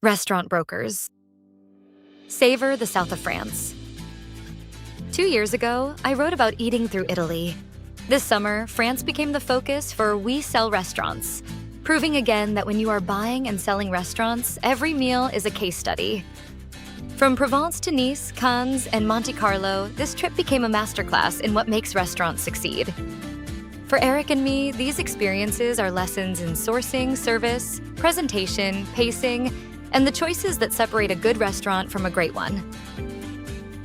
Restaurant brokers. Savor, the south of France. 2 years ago, I wrote about eating through Italy. This summer, France became the focus for We Sell Restaurants, proving again that when you are buying and selling restaurants, every meal is a case study. From Provence to Nice, Cannes, and Monte Carlo, this trip became a masterclass in what makes restaurants succeed. For Eric and me, these experiences are lessons in sourcing, service, presentation, pacing, and the choices that separate a good restaurant from a great one.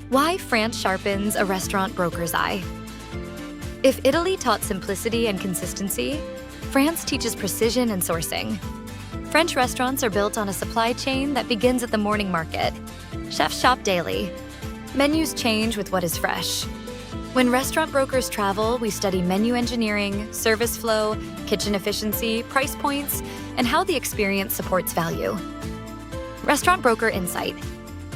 Why France sharpens a restaurant broker's eye. If Italy taught simplicity and consistency, France teaches precision and sourcing. French restaurants are built on a supply chain that begins at the morning market. Chefs shop daily. Menus change with what is fresh. When restaurant brokers travel, we study menu engineering, service flow, kitchen efficiency, price points, and how the experience supports value. Restaurant Broker Insight.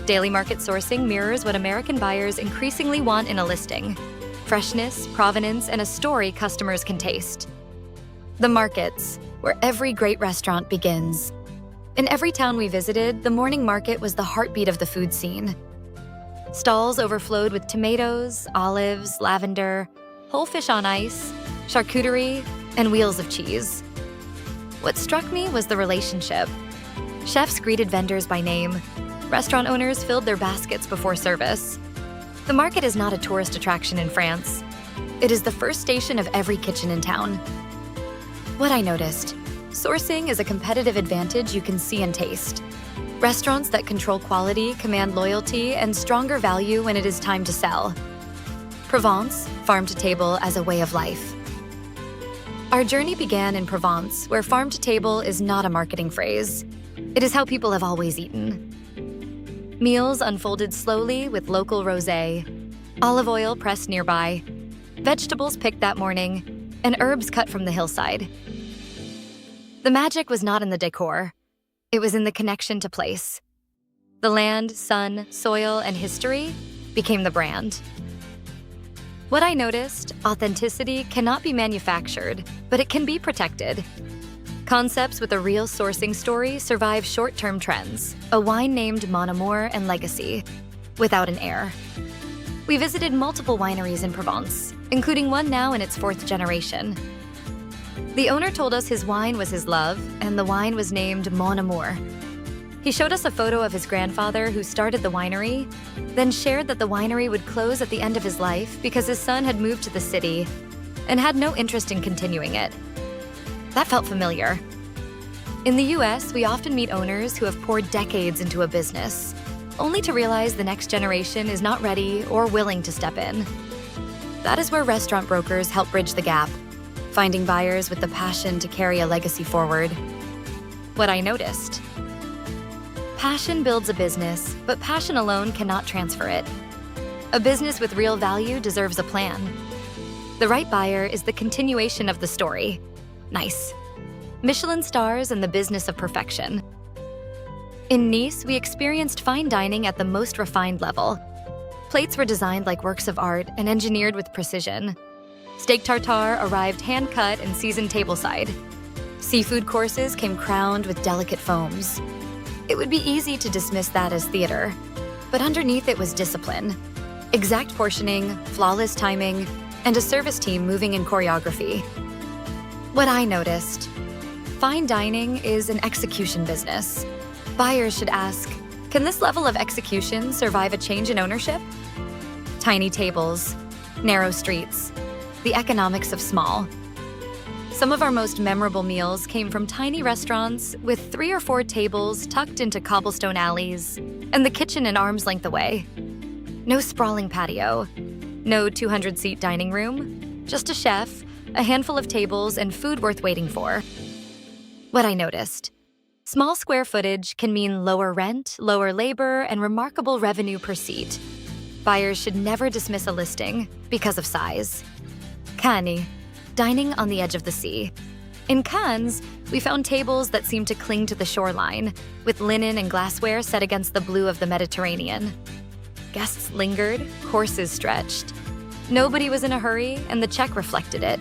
Daily market sourcing mirrors what American buyers increasingly want in a listing: freshness, provenance, and a story customers can taste. The markets, where every great restaurant begins. In every town we visited, the morning market was the heartbeat of the food scene. Stalls overflowed with tomatoes, olives, lavender, whole fish on ice, charcuterie, and wheels of cheese. What struck me was the relationship. Chefs greeted vendors by name. Restaurant owners filled their baskets before service. The market is not a tourist attraction in France. It is the first station of every kitchen in town. What I noticed: sourcing is a competitive advantage you can see and taste. Restaurants that control quality command loyalty and stronger value when it is time to sell. Provence, farm to table as a way of life. Our journey began in Provence, where farm to table is not a marketing phrase. It is how people have always eaten. Meals unfolded slowly with local rosé, olive oil pressed nearby, vegetables picked that morning, and herbs cut from the hillside. The magic was not in the decor. It was in the connection to place. The land, sun, soil, and history became the brand. What I noticed: authenticity cannot be manufactured, but it can be protected. Concepts with a real sourcing story survive short-term trends, a wine named Amour and legacy, without an heir. We visited multiple wineries in Provence, including one now in its 4th generation. The owner told us his wine was his love, and the wine was named Mon Amour. He showed us a photo of his grandfather who started the winery, then shared that the winery would close at the end of his life because his son had moved to the city and had no interest in continuing it. That felt familiar. In the US, we often meet owners who have poured decades into a business, only to realize the next generation is not ready or willing to step in. That is where restaurant brokers help bridge the gap, finding buyers with the passion to carry a legacy forward. What I noticed: passion builds a business, but passion alone cannot transfer it. A business with real value deserves a plan. The right buyer is the continuation of the story. Nice. Michelin stars and the business of perfection. In Nice, we experienced fine dining at the most refined level. Plates were designed like works of art and engineered with precision. Steak tartare arrived hand-cut and seasoned tableside. Seafood courses came crowned with delicate foams. It would be easy to dismiss that as theater, but underneath it was discipline. Exact portioning, flawless timing, and a service team moving in choreography. What I noticed: fine dining is an execution business. Buyers should ask, can this level of execution survive a change in ownership? Tiny tables, narrow streets, the economics of small. Some of our most memorable meals came from tiny restaurants with 3 or 4 tables tucked into cobblestone alleys and the kitchen an arm's length away. No sprawling patio, no 200-seat dining room, just a chef, a handful of tables, and food worth waiting for. What I noticed: small square footage can mean lower rent, lower labor, and remarkable revenue per seat. Buyers should never dismiss a listing because of size. Cannes, dining on the edge of the sea. In Cannes, we found tables that seemed to cling to the shoreline, with linen and glassware set against the blue of the Mediterranean. Guests lingered, courses stretched. Nobody was in a hurry, and the check reflected it.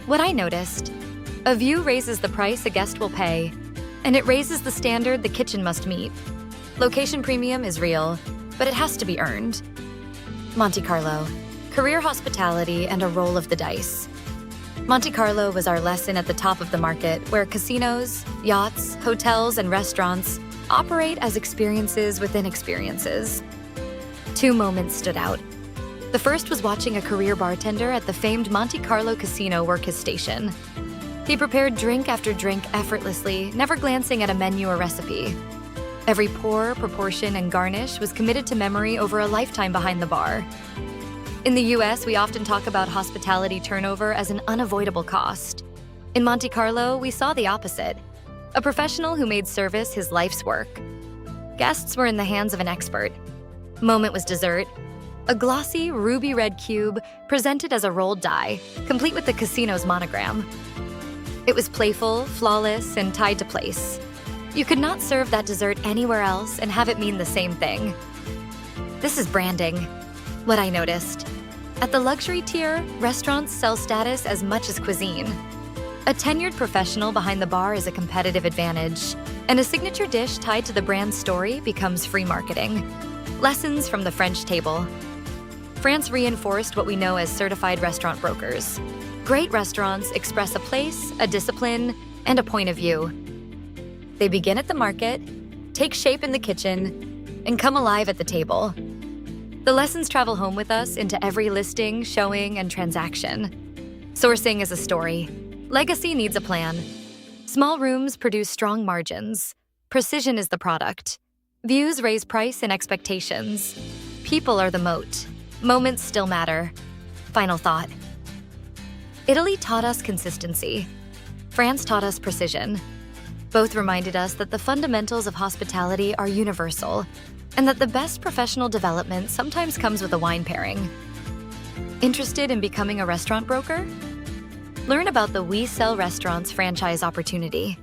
What I noticed: a view raises the price a guest will pay. And it raises the standard the kitchen must meet. Location premium is real, but it has to be earned. Monte Carlo, career hospitality and a roll of the dice. Monte Carlo was our lesson at the top of the market, where casinos, yachts, hotels, and restaurants operate as experiences within experiences. 2 moments stood out. The first was watching a career bartender at the famed Monte Carlo casino work his station. He prepared drink after drink effortlessly, never glancing at a menu or recipe. Every pour, proportion, and garnish was committed to memory over a lifetime behind the bar. In the US, we often talk about hospitality turnover as an unavoidable cost. In Monte Carlo, we saw the opposite. A professional who made service his life's work. Guests were in the hands of an expert. Moment was dessert. A glossy, ruby red cube presented as a rolled die, complete with the casino's monogram. It was playful, flawless, and tied to place. You could not serve that dessert anywhere else and have it mean the same thing. This is branding. What I noticed. At the luxury tier, restaurants sell status as much as cuisine. A tenured professional behind the bar is a competitive advantage, and a signature dish tied to the brand's story becomes free marketing. Lessons from the French table. France reinforced what we know as certified restaurant brokers. Great restaurants express a place, a discipline, and a point of view. They begin at the market, take shape in the kitchen, and come alive at the table. The lessons travel home with us into every listing, showing, and transaction. Sourcing is a story. Legacy needs a plan. Small rooms produce strong margins. Precision is the product. Views raise price and expectations. People are the moat. Moments still matter. Final thought. Italy taught us consistency. France taught us precision. Both reminded us that the fundamentals of hospitality are universal, and that the best professional development sometimes comes with a wine pairing. Interested in becoming a restaurant broker? Learn about the We Sell Restaurants franchise opportunity.